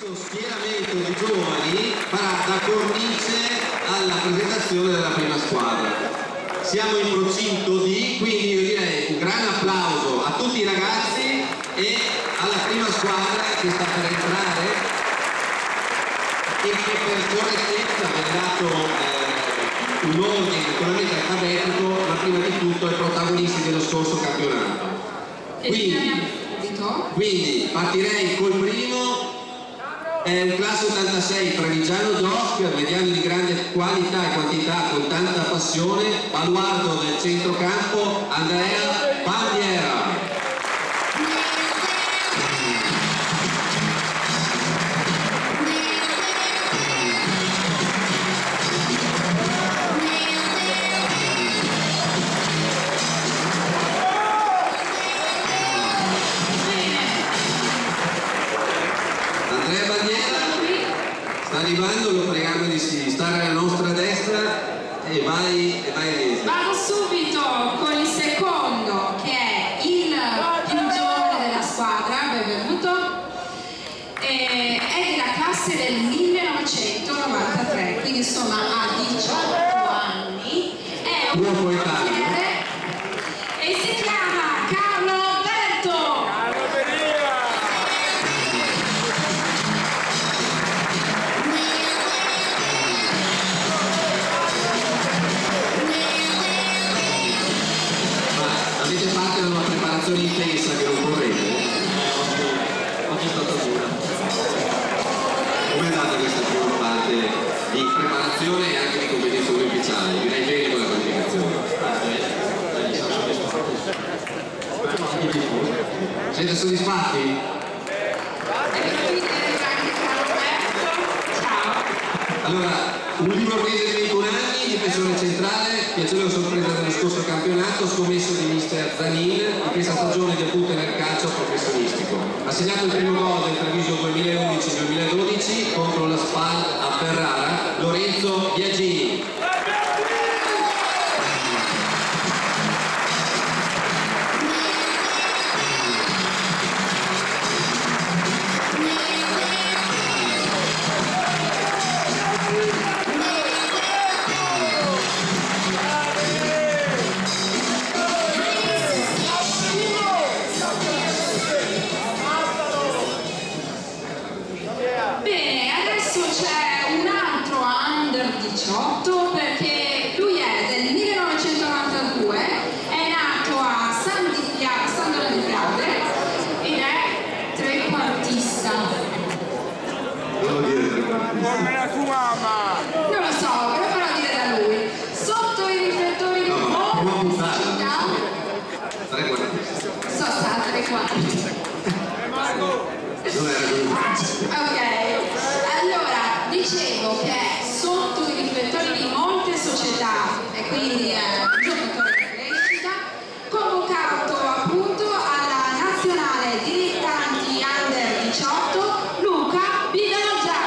questo schieramento di giovani farà da cornice alla presentazione della prima squadra. Siamo in procinto di, quindi io direi un grande applauso a tutti i ragazzi e alla prima squadra che sta per entrare e che per correttezza viene dato un ordine naturalmente alfabetico, ma prima di tutto ai protagonisti dello scorso campionato. Quindi partirei col primo, è un classe 86 trevigiano Doc, mediano di grande qualità e quantità con tanta passione, baluardo del centrocampo Andrea Bandiera. Sta arrivando, lo preghiamo di stare alla nostra destra e vai Elisa. Vado subito con il secondo, che è il più giovane della squadra, benvenuto, è della classe del 1993, quindi insomma ha 18 anni, è un portiere e si chiama Carlo Alberto. Avete fatto una preparazione intensa che non correte? Oggi è stata dura. Come è andata questa prima parte di preparazione e anche di competizione ufficiale? Direi bene con la qualificazione. Siete soddisfatti? Allora, un livornese di 21 anni, difensore centrale, piacevole sorpresa dello scorso campionato, scommesso di mister Zanin, in questa stagione debutta nel calcio professionistico. Ha segnato il primo gol del Treviso 2011-2012 contro la SPAL a Ferrara, Lorenzo Biagini. Bene, adesso c'è un altro under 18 perché lui è del 1992, è nato a San Donato di Piave ed è trequartista. Devo dire trequartista. Non lo so, ve lo farò dire da lui. Sotto i riflettori di mobilità. Trequartista. So sta trequartista. Non era così. Ok, allora dicevo che è sotto i riflettori di molte società e quindi è un giocatore di crescita, convocato appunto alla nazionale dilettanti under 18 Luca Bidoggia.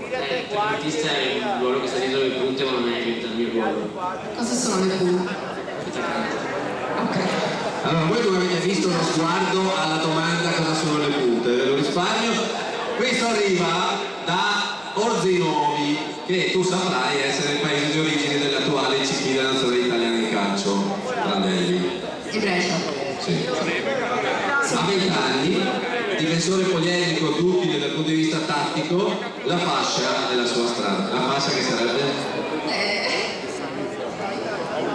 Trequartista è un ruolo che sta dietro le punte, ma non è il mio ruolo. Cosa sono le punte? Ok. Allora, voi come avete visto uno sguardo alla domanda cosa sono le punte? Ve lo risparmio. Questo arriva da Orzinuovi, che tu saprai essere il paese di origine dell'attuale CT della nazionale italiana di calcio, Prandelli. Di Brescia. Sì. A 20 anni, difensore poliedrico duttile dal punto di vista tattico, la fascia della sua strada. La fascia che sarebbe?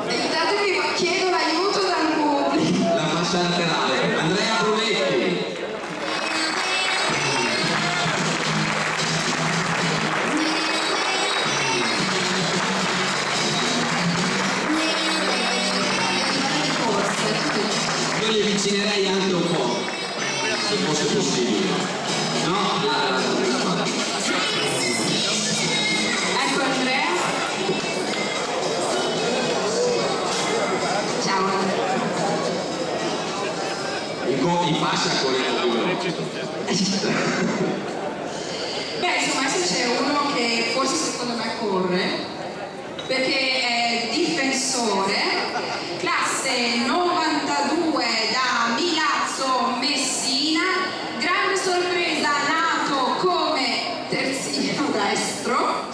Aiutatemi, ma chiedo l'aiuto dal pubblico. La fascia laterale. Andrea Provetti. Io li avvicinerei anche un po', se fosse possibile. No? Beh, insomma, adesso c'è uno che forse secondo me corre, perché è difensore, classe 92 da Milazzo Messina, grande sorpresa, nato come terzino destro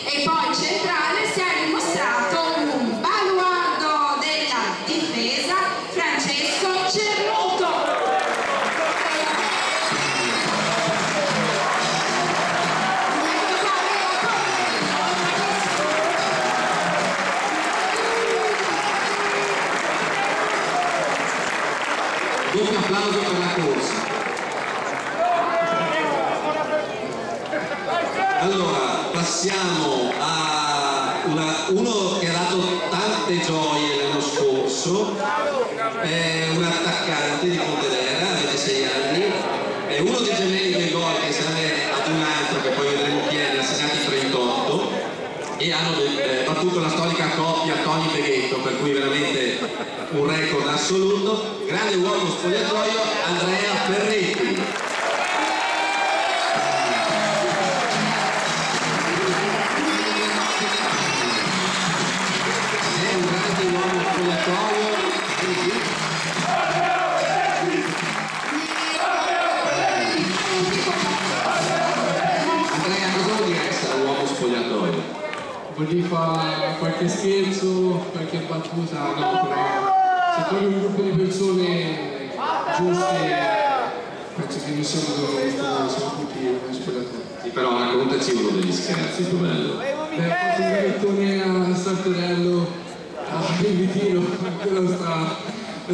e poi centrale, si è dimostrato un baluardo della difesa, Francesco Cerruto. Un applauso per la corsa. Allora, passiamo a uno che ha dato tante gioie l'anno scorso, è un attaccante di Pontedera, avete 6 anni, è uno dei gemelli del gol che serve ad un altro che poi vedremo chi è, ne ha segnati 38 e hanno battuto la storica coppia Toni Beghetto, per cui veramente un record assoluto. Grande uomo spogliatoio, Andrea Ferretti. È un grande uomo spogliatoio. Andrea, cosa vuol dire essere un uomo spogliatoio? Vuol dire fare qualche scherzo, qualche battuta, no, però se trovi un gruppo di persone giuste, penso che non siamo tutti uno spogliatoio. Sì, però raccontaci uno degli scherzi più bello. Beh, faccio un gavettone a Sartorello, a Invitino, ancora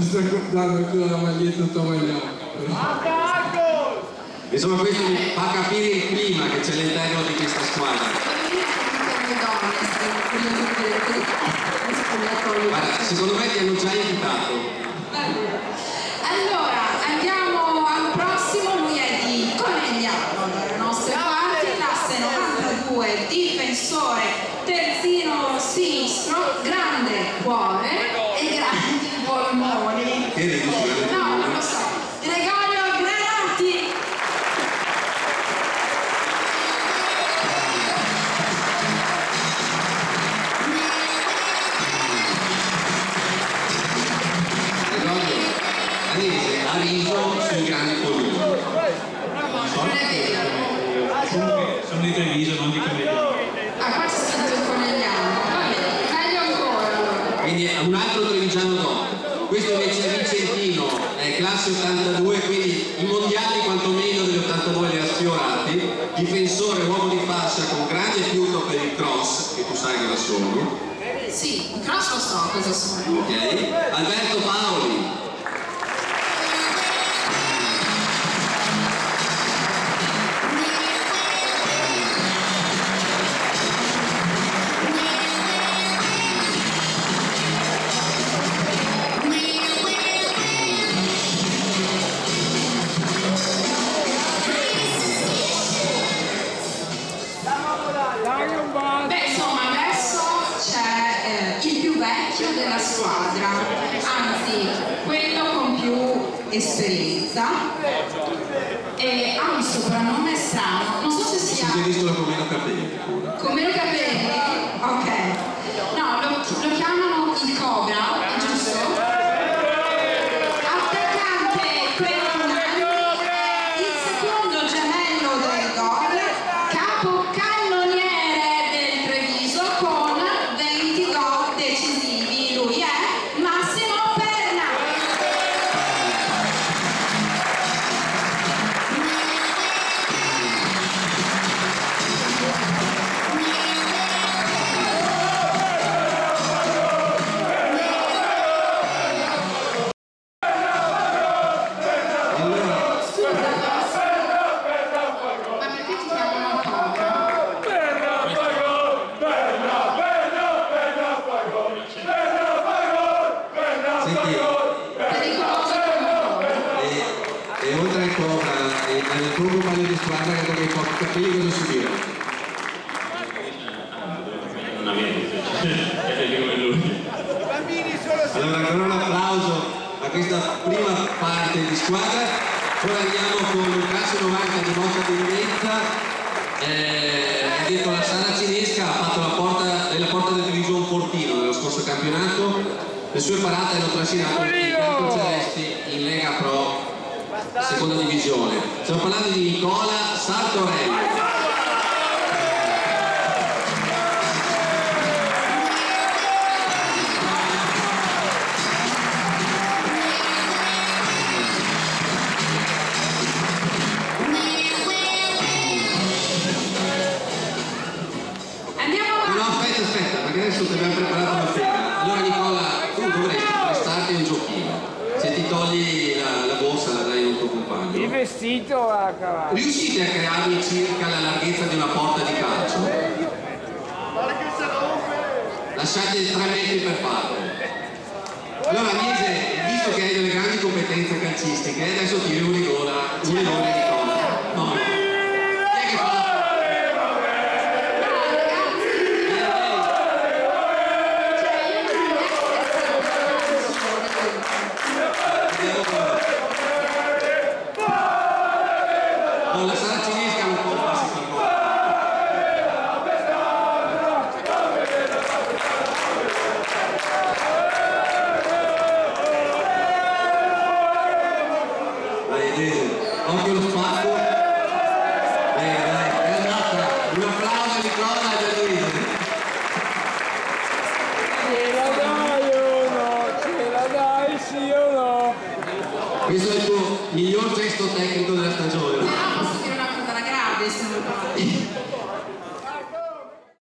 sta guardando ancora la maglietta tomagliata. Insomma, questo mi fa capire il clima che c'è all'interno di questa squadra. Guarda, secondo me ti hanno già invitato. Allora, andiamo al prossimo, lui è di Conegliano, dalle nostre parti, classe 92, difensore, terzino sinistro, grande cuore e grandi polmoni. Che ridi? No, non lo so. Gregorio Granati. Ha riso sui grandi polmoni. Non è vero. Sono di Treviso, non di Conegliano. Ah, qua c'è scritto Conegliano. Va bene, meglio ancora allora. Quindi è un altro trevigiano dopo. Questo invece è Vicentino, è classe 82, quindi i mondiali quantomeno degli 89 li ha sfiorati. Difensore, uomo di fascia con grande fiuto per il cross, che tu sai cosa sono. Sì, il cross lo so cosa sono. Ok? Alberto Paoli. Beh, insomma, adesso c'è il più vecchio della squadra, anzi, quello con più esperienza, e ha un soprannome strano, non so se sia... Suggeriscono con meno capelli. Con meno capelli? Ok. No, lo chiamano il Cobra, è giusto? Attaccante per un anno, il secondo gemello del gol, capocannoniere del Treviso con 20 gol decisivi. Lui è Massimo Perna. Ma perché ti chiamano Cobra? Senti, Pericoloso come Cobra. e oltre al Cobra, nel tuo compagno di squadra che con i pochi capelli cosa subire? Non ha niente, è come lui. Allora ancora un applauso a questa prima parte di squadra. Ora andiamo con il calcio 90 di Motta Tendenza. Dietro la sala cinesca ha fatto la porta del Division Fortino nello scorso campionato. Le sue parate hanno trascinato i biancocelesti in Lega Pro seconda divisione. Stiamo parlando di Nicola Sartorelli. Aspetta, perché adesso ti abbiamo preparato una figa. Allora Nicola, tu dovresti prestarti un giochino. Se ti togli la borsa la dai a un tuo compagno. Il vestito va a cavallo. Riuscite a crearmi circa la larghezza di una porta di calcio? Lasciate 3 metri per farlo. Allora Miese, visto che hai delle grandi competenze calcistiche, adesso tiri un rigore